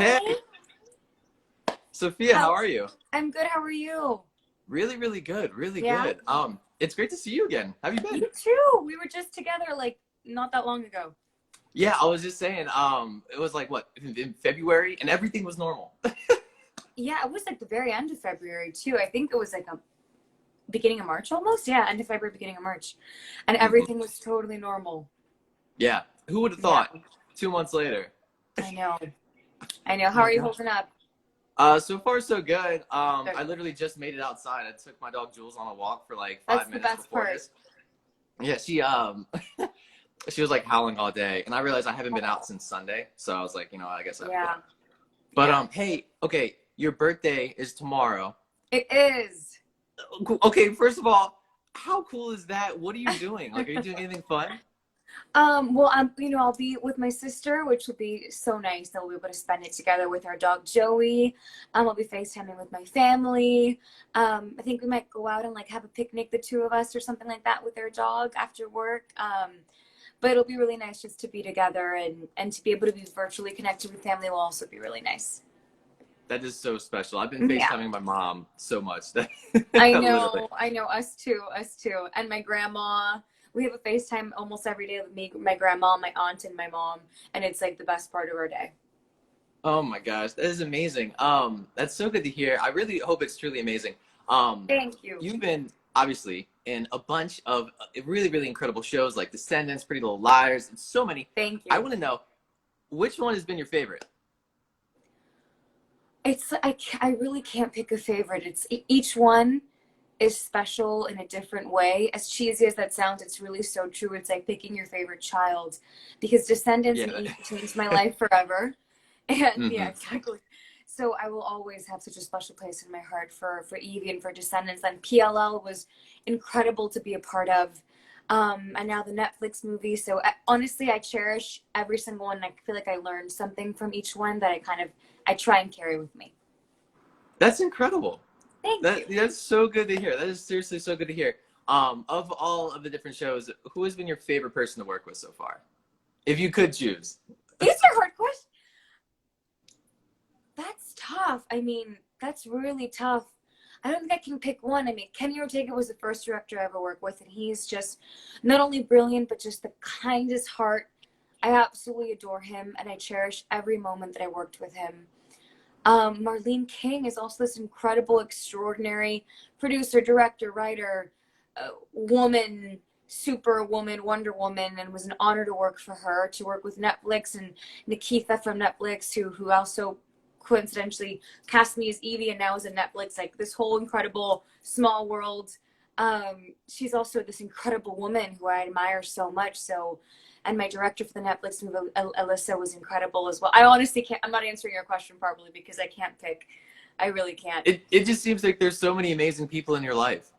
Hey, Hi. Sophia, how How are you? I'm good. How are you? Really, really good, really Yeah. good. It's great to see you again. How have you been? You too. We were just together like not that long ago. Yeah, I was just saying, it was like what, in February, and everything was normal. Yeah, it was like the very end of February too. I think it was like a beginning of March almost. Yeah, end of February, beginning of March. And Mhm. everything was totally normal. Yeah, who would have Yeah, thought? 2 months later. I know. I know. Oh How my are you gosh. holding up? So far so good. Good. I literally just made it outside. I took my dog Jules on a walk for like That's five the minutes best before part. this. Yeah, she was like howling all day, and I realized I haven't been out Oh, since Sunday, so I was like, I guess I have to go yeah. out. But Yeah. hey, okay, your birthday is tomorrow. It is. Okay, first of all, how cool is that? What are you doing? Like, are you doing anything fun? Well, I'll be with my sister, which will be so nice that we'll be able to spend it together with our dog Joey. I'll be FaceTiming with my family. I think we might go out and like have a picnic, the two of us, or something like that, with our dog after work. But it'll be really nice just to be together and to be able to be virtually connected with family will also be really nice. That is so special. I've been Yeah. FaceTiming my mom so much that literally. I know, us too. And my grandma, we have a FaceTime almost every day with me, my grandma, my aunt, and my mom, and it's like the best part of our day. Oh my gosh, that is amazing. That's so good to hear. I really hope it's truly amazing. Um, Thank you. you've been obviously in a bunch of really, really incredible shows like Descendants, Pretty Little Liars, and so many. Thank I you. want to know which one has been your favorite? I really can't pick a favorite. Each one is special in a different way. As cheesy as that sounds, it's really so true. It's like picking your favorite child because Descendants and Yeah. Evie changed my life forever. And yeah, Hmm. exactly. So I will always have such a special place in my heart for Evie and for Descendants. And PLL was incredible to be a part of. And now the Netflix movie. So honestly, I cherish every single one. And I feel like I learned something from each one that I try and carry with me. That's incredible. Thank you. That's so good to hear. That is seriously so good to hear. Of all of the different shows, who has been your favorite person to work with so far? If you could choose. These are hard questions. That's tough. I mean, that's really tough. I don't think I can pick one. I mean, Kenny Ortega was the first director I ever worked with, and he's just not only brilliant, but just the kindest heart. I absolutely adore him, and I cherish every moment that I worked with him. Marlene King is also this incredible, extraordinary producer, director, writer, woman, superwoman, Wonder Woman, and it was an honor to work for her, to work with Netflix and Nikitha from Netflix, who also coincidentally cast me as Evie and now is in Netflix. Like this whole incredible small world. She's also this incredible woman who I admire so much. So, and my director for the Netflix movie, Alyssa, was incredible as well. I honestly can't. I'm not answering your question properly because I can't pick. I really can't. It just seems like there's so many amazing people in your life.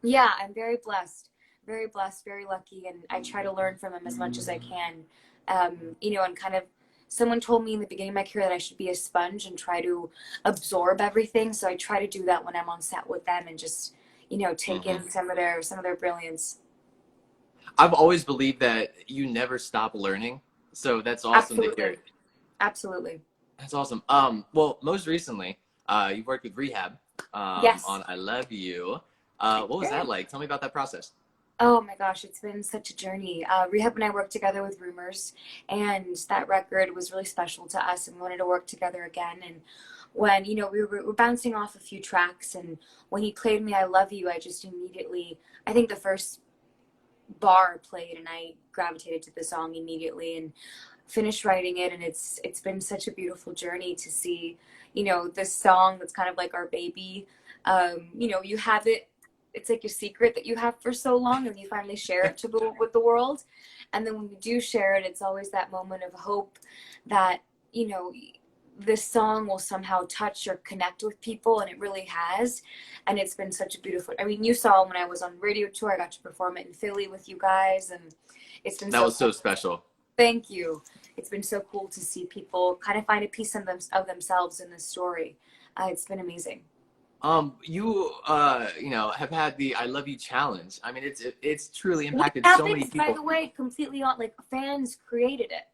Yeah, I'm very blessed, very lucky, and I try to learn from them as much as I can. And kind of someone told me in the beginning of my career that I should be a sponge and try to absorb everything. So I try to do that when I'm on set with them and just, take Hmm. in some of their brilliance. I've always believed that you never stop learning, so that's awesome to hear. Absolutely, absolutely. That's awesome. Well, most recently, you worked with Rehab, Yes. on "I Love You." I What was that did. like? Tell me about that process. Oh my gosh, it's been such a journey. Rehab and I worked together with Rumors, and that record was really special to us, and we wanted to work together again. And when we were bouncing off a few tracks, and when he played me "I Love You," I just immediately, I think the first bar played, and I gravitated to the song immediately and finished writing it. And it's been such a beautiful journey to see, this song that's kind of like our baby. You have it, it's like a secret that you have for so long, and you finally share it with the world. And then when you do share it, it's always that moment of hope that, you know, this song will somehow touch or connect with people, and it really has. And it's been such a beautiful, I mean, you saw when I was on radio tour, I got to perform it in Philly with you guys, and it's been That so was cool. so special. Thank you. It's been so cool to see people kind of find a piece of themselves in this story. It's been amazing. You have had the "I Love You" challenge. I mean, it's truly What impacted so many happens, by people. the way, completely on, like, fans created it.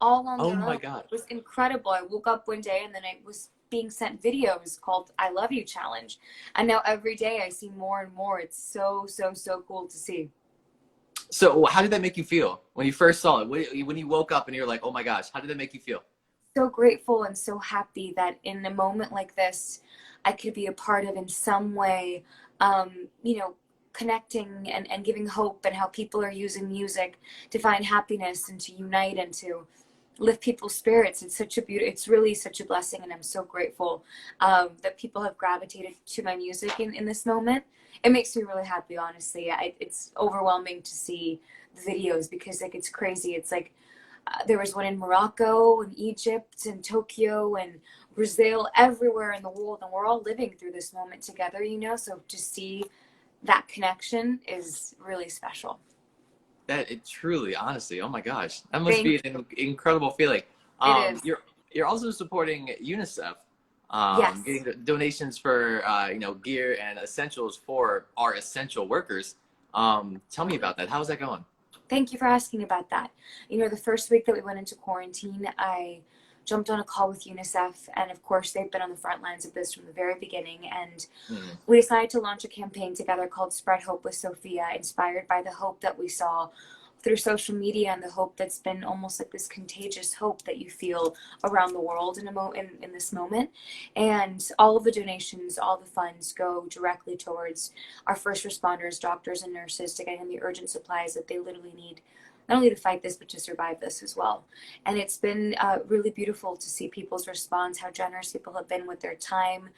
all on Oh their my own. God. It was incredible. I woke up one day and then I was being sent videos called I Love You Challenge. And now every day I see more and more. It's so, so, so cool to see. So how did that make you feel when you first saw it? When you woke up and you're like, oh my gosh, how did that make you feel? So grateful and so happy that in a moment like this, I could be a part of in some way, you know, connecting and giving hope and how people are using music to find happiness and to unite and to lift people's spirits. It's such a it's really such a blessing. And I'm so grateful that people have gravitated to my music in this moment. It makes me really happy, honestly. It's overwhelming to see the videos because like, it's crazy. It's like, there was one in Morocco and Egypt and Tokyo and Brazil, everywhere in the world, and we're all living through this moment together, you know. So to see that connection is really special. That it truly, honestly, oh my gosh, that must Thank be an incredible feeling. you. It is. You're also supporting UNICEF, Yes. getting donations for gear and essentials for our essential workers. Tell me about that. How's that going? Thank you for asking about that. You know, the first week that we went into quarantine, I jumped on a call with UNICEF, and of course, they've been on the front lines of this from the very beginning. And Hmm. we decided to launch a campaign together called Spread Hope with Sophia, inspired by the hope that we saw through social media and the hope that's been almost like this contagious hope that you feel around the world in this moment. And all of the donations, all the funds go directly towards our first responders, doctors and nurses, to get them the urgent supplies that they literally need, not only to fight this, but to survive this as well. And it's been really beautiful to see people's response, how generous people have been with their time,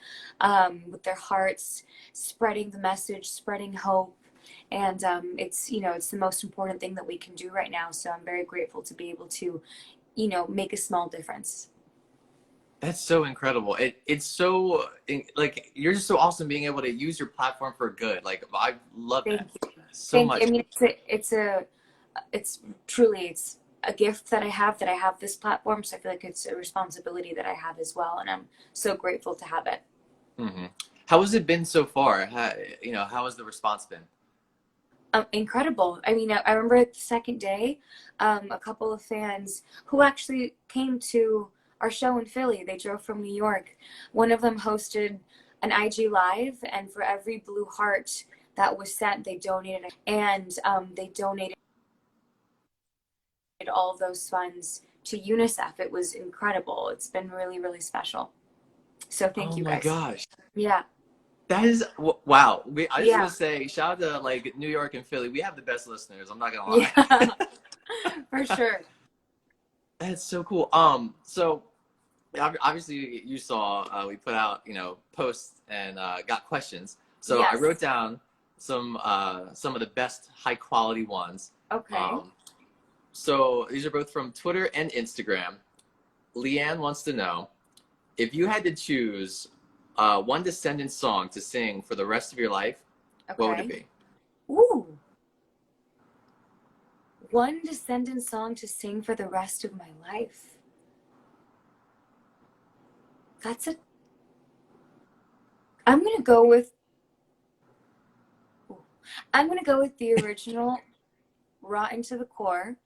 with their hearts, spreading the message, spreading hope. And it's, you know, it's the most important thing that we can do right now. So I'm very grateful to be able to, you know, make a small difference. That's so incredible. It's so like you're just so awesome being able to use your platform for good. Like I love Thank that you. so Thank you. I much. mean, it's truly, it's a gift that I have this platform. So I feel like it's a responsibility that I have as well. And I'm so grateful to have it. Hmm. How has it been so far? How has the response been? Incredible. I mean, I remember the second day, a couple of fans who actually came to our show in Philly, they drove from New York. One of them hosted an IG Live, and for every blue heart that was sent, they donated, and they donated all of those funds to UNICEF. It was incredible. It's been really, really special. So thank Oh you my guys. gosh. Yeah. That is wow. I just Yeah. want to say shout out to like New York and Philly. We have the best listeners. I'm not gonna lie. Yeah. For sure. That's so cool. So obviously you saw we put out posts and got questions. So I wrote Yes. down some of the best high quality ones. Okay. Um, so these are both from Twitter and Instagram. Leanne wants to know if you had to choose one Descendant song to sing for the rest of your life, what would it Okay. be? Ooh. One Descendant song to sing for the rest of my life. That's a. I'm gonna go with. Ooh. I'm gonna go with the original, Rotten to the Core,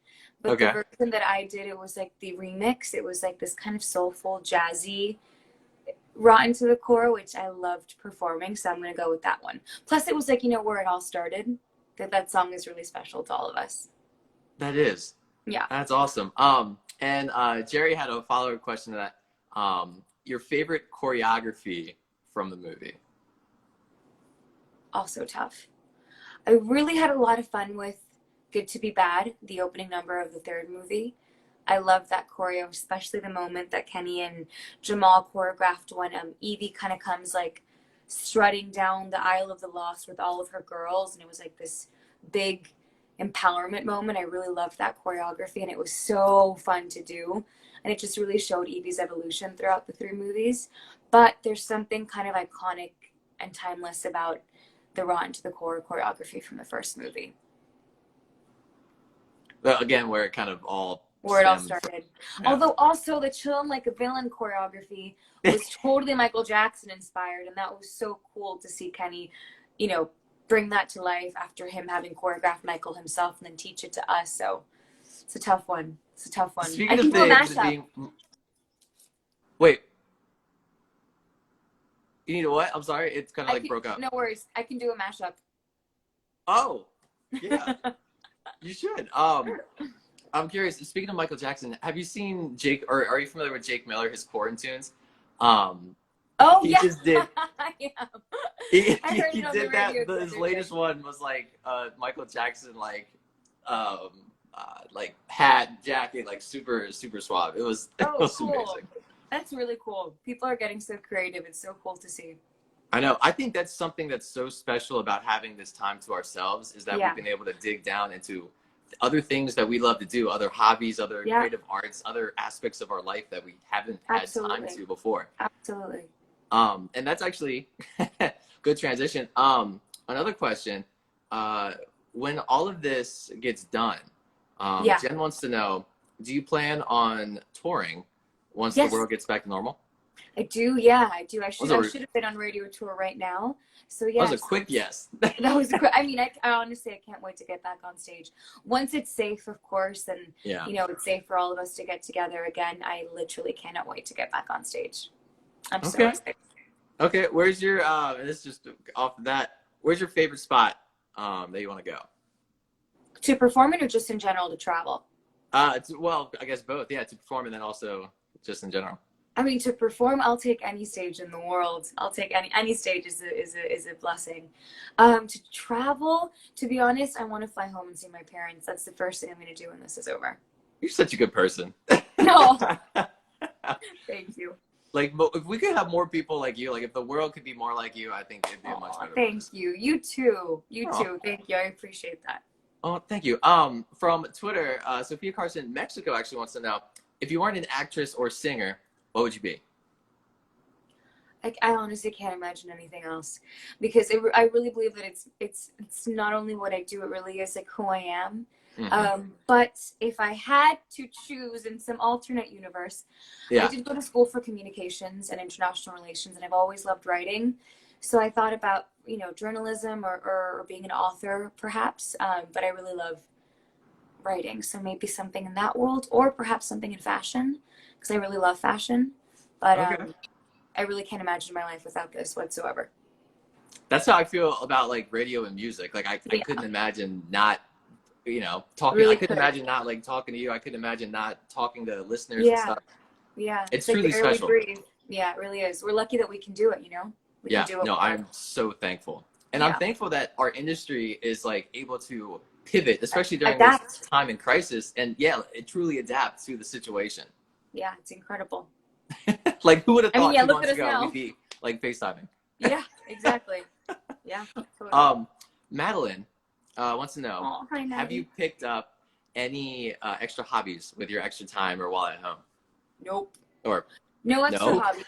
but the Okay. version that I did, it was like the remix. It was like this kind of soulful, jazzy, Rotten to the Core, which I loved performing. So I'm gonna go with that one. Plus, it was like, you know, where it all started. That song is really special to all of us. That is. Yeah. That's awesome. And Jerry had a follow-up question to that. Your favorite choreography from the movie? Also tough. I really had a lot of fun with Good to Be Bad, the opening number of the third movie. I love that choreo, especially the moment that Kenny and Jamal choreographed when Evie kind of comes like strutting down the aisle of the Lost with all of her girls, and it was like this big empowerment moment. I really loved that choreography, and it was so fun to do. And it just really showed Evie's evolution throughout the three movies. But there's something kind of iconic and timeless about the Rotten to the Core choreography from the first movie. Well, again, where it kind of all Where it all stemmed from. started. Yeah. Although also the Chillin' Like a Villain choreography was totally Michael Jackson inspired, and that was so cool to see Kenny, you know, bring that to life after him having choreographed Michael himself and then teach it to us. So It's a tough one. It's a tough one. I Speaking can of do a things mashup. being, wait, you need a what? I'm sorry, it's kind of I like can, broke up. no worries. I can do a mashup. Oh, yeah, you should. I'm curious. Speaking of Michael Jackson, have you seen Jake, or are you familiar with Jake Miller, his Quarantunes? Um, Oh he yeah, just did. yeah. I heard He it on the did that. radio the His other latest day. one was Michael Jackson um like hat, jacket, like super suave. It Oh, was cool. amazing. That's really cool. People are getting so creative. It's so cool to see. I know. I think that's something that's so special about having this time to ourselves is that we've Yeah, been able to dig down into other things that we love to do, other hobbies, other yeah, creative arts, other aspects of our life that we haven't had time absolutely, to before. absolutely. And that's actually good transition. Another question, uh, when all of this gets done, Yeah. Jen wants to know, do you plan on touring once the Yes, world gets back to normal? I do. Yeah, I do. That was I a, should have been on radio tour right now. So that was a yes, quick yes. that was a quick. I mean, I honestly I can't wait to get back on stage once it's safe, of course, and Yeah. it's safe for all of us to get together again. I literally cannot wait to get back on stage. I'm so Okay. excited. Okay. Where's your, and this is just off of that, where's your favorite spot that you want to go? To perform it or just in general to travel? Well, I guess both. Yeah, to perform and then also just in general. I mean, to perform, I'll take any stage in the world. I'll take any stage is a blessing. To travel, to be honest, I want to fly home and see my parents. That's the first thing I'm going to do when this is over. You're such a good person. No, thank you. Like, if we could have more people like you, like if the world could be more like you, I think it'd be a much Aw, better thank place. you. You too. You Oh, too. Thank you. I appreciate that. oh, thank you. From Twitter, Sofia Carson, Mexico actually wants to know if you weren't an actress or singer, what would you be? I honestly can't imagine anything else because I really believe that it's not only what I do, it really is like who I am. But if I had to choose in some alternate universe, I Yeah. did go to school for communications and international relations, and I've always loved writing. So I thought about, journalism or being an author, perhaps. But I really love writing. So maybe something in that world, or perhaps something in fashion, because I really love fashion. But Okay. I really can't imagine my life without this whatsoever. That's how I feel about like radio and music. Like I Yeah, couldn't imagine not, talking. I really couldn't could. imagine not like talking to you. I couldn't imagine not talking to listeners and Yeah, stuff. yeah. It's It's like the truly air we special. breathe. Yeah, it really is. We're lucky that we can do it. We can Yeah, do it no, more. I'm so thankful. And I'm Yeah. thankful that our industry is like able to pivot, especially during this Adapt. time in crisis. And yeah, it truly adapts to the situation. Yeah, it's incredible. Like who would have I mean, thought yeah, two look at months us ago we'd now. be like FaceTiming? Yeah, exactly. Yeah, totally. Madeline wants to know, Oh, hi, have you Maddie. picked up any extra hobbies with your extra time or while at home? Nope. Or No extra no? hobbies.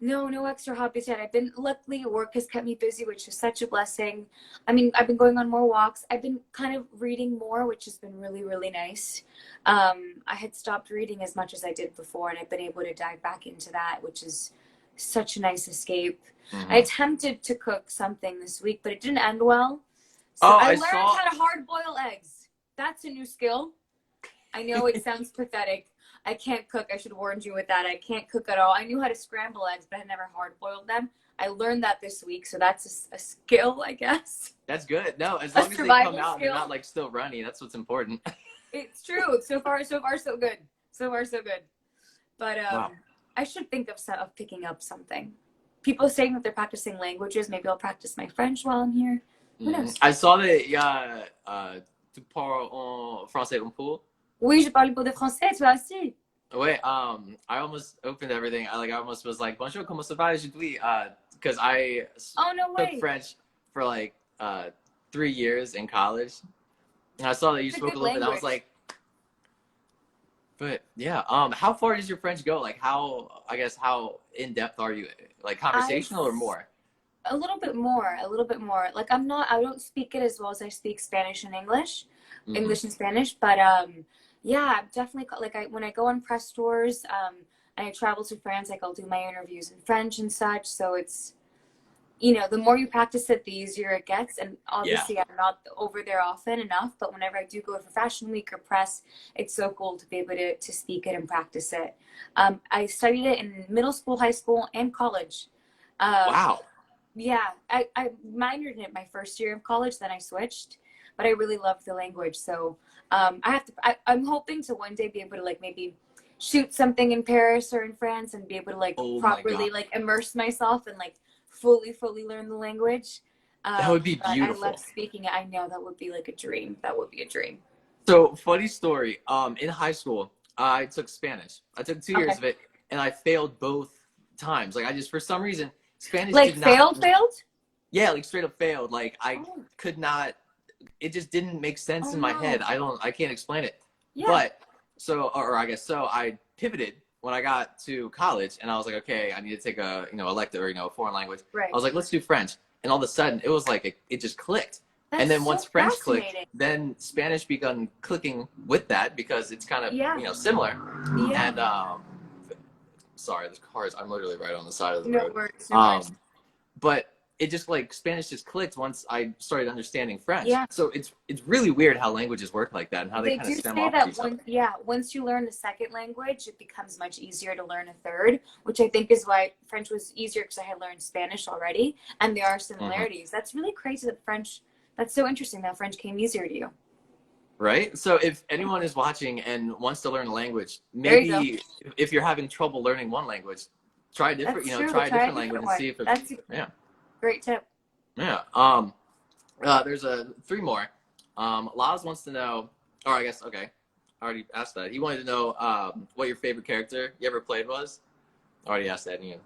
No extra hobbies yet. Luckily, work has kept me busy, which is such a blessing. I mean, I've been going on more walks. I've been kind of reading more, which has been really, really nice. I had stopped reading as much as I did before, and I've been able to dive back into that, which is such a nice escape. I Mm-hmm. attempted to cook something this week, but it didn't end well. So Oh, I I learned saw. how to hard boil eggs. That's a new skill. I know it sounds pathetic. I can't cook. I should warn you with that. I can't cook at all. I knew how to scramble eggs, but I never hard boiled them. I learned that this week, so that's a skill, I guess. That's good. No, as A long as they come survival out and they're skill. not like still runny, that's what's important. It's true. So far, so good. So far, so good. But Wow. I should think of picking up something. People saying that they're practicing languages. Maybe I'll practice my French while I'm here. Who knows? I saw that tu parles en français un peu. Oui, je parle un peu de français, toi aussi. Wait, I almost opened everything. I almost was like, bonjour, comment ça va aujourd'hui? Because I Oh, no took way. French for like 3 years in college. And I saw that you It's a spoke a good little bit. I was language. like, but yeah, how far does your French go? Like how in depth are you? Like conversational or more? A little bit more. Like I don't speak it as well as I speak Spanish and English, Mm-hmm. English and Spanish, but yeah, I'm definitely like when I go on press tours, and I travel to France, like I'll do my interviews in French and such. So it's you know, the more you practice it, the easier it gets. And Yeah. obviously, I'm not over there often enough, but whenever I do go for Fashion Week or press, it's so cool to be able to speak it and practice it. I studied it in middle school, high school, and college. Uh, Wow. yeah, I minored in it my first year of college, then I switched, but I really loved the language. So I'm hoping to one day be able to like maybe shoot something in Paris or in France and be able to like Oh my God. properly like immerse myself and like fully learn the language. That would be But I love beautiful. speaking it. I know that would be like a dream. That would be a dream. So funny story. In high school, I took Spanish. I took 2 years Okay. of it, and I failed both times. Like I just, for some reason, Spanish Like did not. failed? Yeah, like straight up failed. Like I Oh, could not. It just didn't make sense oh in my head. no. I can't explain it. Yeah. But so, or I guess so. I pivoted when I got to college, and I was like, okay, I need to take a elective or a foreign language. I Right. was like, let's do French, and all of a sudden, it was like it just clicked. And That's then so once French clicked, fascinating. then Spanish begun clicking with that because it's kind of Yeah. similar. Yeah. And sorry, the cars. I'm literally right on the side of the No road. worries. No worries. But it just like Spanish just clicked once I started understanding French. Yeah. So it's really weird how languages work like that and how they They kind of do stem say off of that each other. once you learn the second language, it becomes much easier to learn a third, which I think is why French was easier because I had learned Spanish already, and there are Hmm. similarities. That's really crazy that French. That's so interesting that French came easier to you. Right? So if anyone is watching and wants to learn a language, There you go. maybe if you're having trouble learning one language, try a different, That's true. try a Try a different language different and one. see if it, That's a yeah. great tip. Yeah. There's three more. Laz wants to know, or I guess, okay, I already asked that. He wanted to know what your favorite character you ever played was. I already asked that, Ian.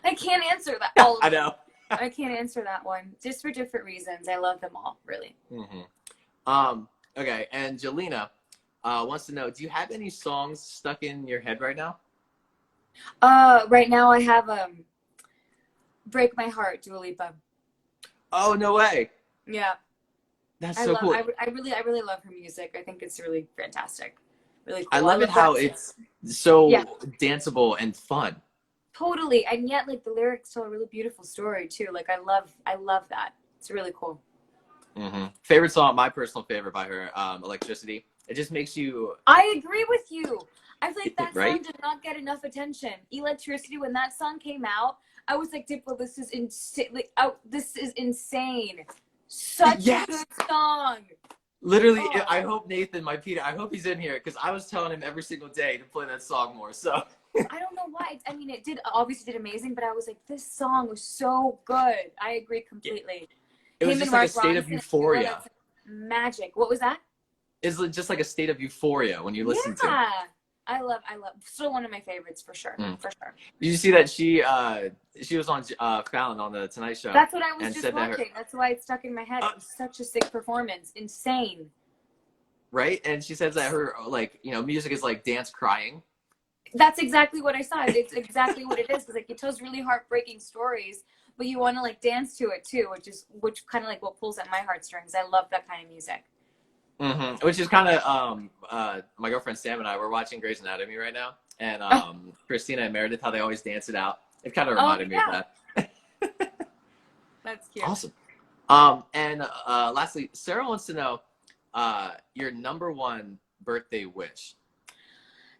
I can't answer that. All of I them. know. I can't answer that one. Just for different reasons. I love them all, really. Okay, and Jelena wants to know, do you have any songs stuck in your head right now? Right now I have "Break My Heart," Dua Lipa. Oh, no way. Yeah. That's I so love. cool. I really love her music. I think it's really fantastic, really I cool. I love it love how that too. it's so Yeah, danceable and fun. totally. And yet, like the lyrics tell a really beautiful story too. Like I love that. It's really cool. Favorite song, my personal favorite by her, Electricity. It just makes you, I agree with you. I feel like that right? song did not get enough attention. Electricity. When that song came out, I was like, Diplo, this is insane. Like, oh, this is insane. Such a Yes. good song. Literally, Oh. I hope Nathan, my Peter, I hope he's in here because I was telling him every single day to play that song more. So I don't know why. I mean, it did obviously did amazing, but I was like, this song was so good. I agree completely. it was Him and just like a Mark state of Ronson, duo, euphoria. that's magic. What was that? It's just like a state of euphoria when you listen to it. Yeah, I love. Still one of my favorites for sure. Mm. For sure. Did you see that she was on Fallon on the Tonight Show That's what I was and just said that her watching. That's why it's stuck in my head. It was such a sick performance. Insane. right, and she says that her music is like dance crying. That's exactly what I saw. It's exactly what it is. Because like it tells really heartbreaking stories, but you want to like dance to it too, which kind of like what pulls at my heartstrings. I love that kind of music. Which is kind of my girlfriend Sam and I were watching Grey's Anatomy right now, and Christina and Meredith, how they always dance it out. It kind of reminded me of that. That's cute. Awesome. And lastly, Sarah wants to know your number one birthday wish.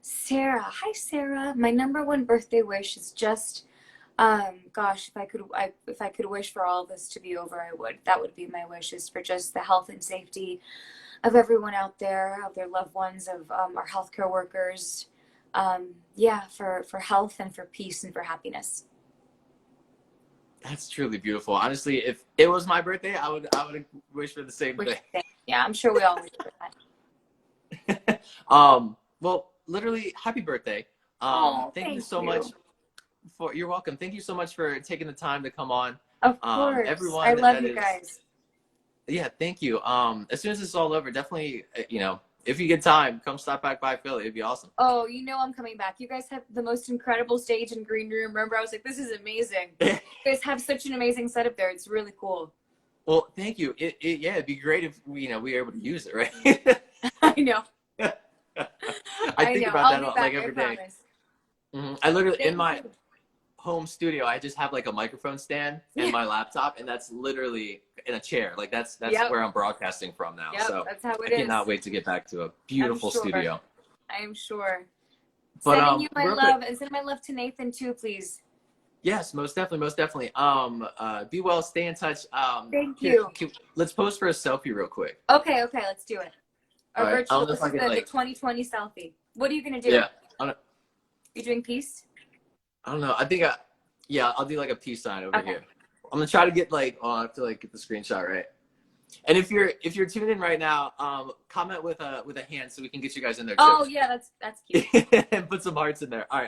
Sarah, hi Sarah. My number one birthday wish is just, gosh, if I could wish for all this to be over, I would. That would be my wish, is for just the health and safety of everyone out there, of their loved ones, of our healthcare workers. Yeah, for health and for peace and for happiness. That's truly beautiful. Honestly, if it was my birthday, I would wish for the same Which, thing. yeah, I'm sure we all wish for that. Well, literally, happy birthday. Oh, Thank you so much for. You're welcome. Thank you so much for taking the time to come on. Of course. Everyone I love that you is, guys. yeah, thank you. As soon as this is all over, definitely, if you get time, come stop back by Philly. It'd be awesome. Oh, you know I'm coming back. You guys have the most incredible stage and green room. Remember, I was like, this is amazing. You guys have such an amazing setup there. It's really cool. Well, thank you. Yeah, it'd be great if we were able to use it, right? I know. I think know. about I'll that be like back, every I day. promise. I literally Thank you. home studio, I just have like a microphone stand and my laptop, and that's literally in a chair. Like that's Yep. where I'm broadcasting from now. Yep, So that's how I it cannot is. wait to get back to a beautiful sure. studio. I am sure. But Sending you my real love, quick, and send my love to Nathan too, please. yes, most definitely, most definitely. Be well, stay in touch. Thank you. Let's pose for a selfie real quick. Okay, let's do it. All right, I Virtual. don't know This if I is can, the like, 2020 selfie. What are you gonna do? yeah, I don't, You doing peace? I don't know. Yeah, I'll do like a peace sign over Okay. here. I'm gonna try to get like, oh, I have to like get the screenshot right. And if you're tuned in right now, comment with a hand so we can get you guys in there too. Oh yeah, that's cute. And put some hearts in there. All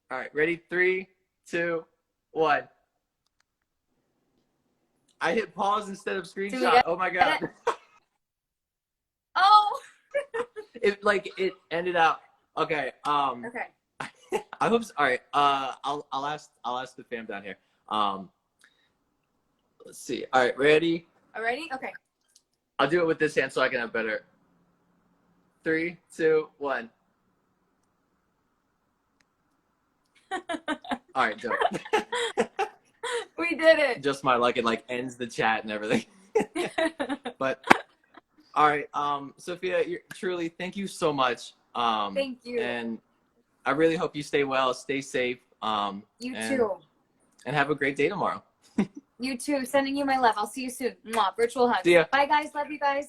right, ready? 3, 2, 1. I hit pause instead of screenshot. Oh my god. Oh. It ended out. Okay. Okay. I hope. All right. I'll ask the fam down here. Let's see. All right, ready? Already? Okay. I'll do it with this hand so I can have better. 3, 2, 1. All right, dope. We did it. Just my luck, it like ends the chat and everything. But all right, Sophia, truly thank you so much. Thank you. And I really hope you stay well, stay safe. You too. And have a great day tomorrow. You too. Sending you my love. I'll see you soon. Mwah. Virtual hugs. See ya. Bye guys. Love you guys.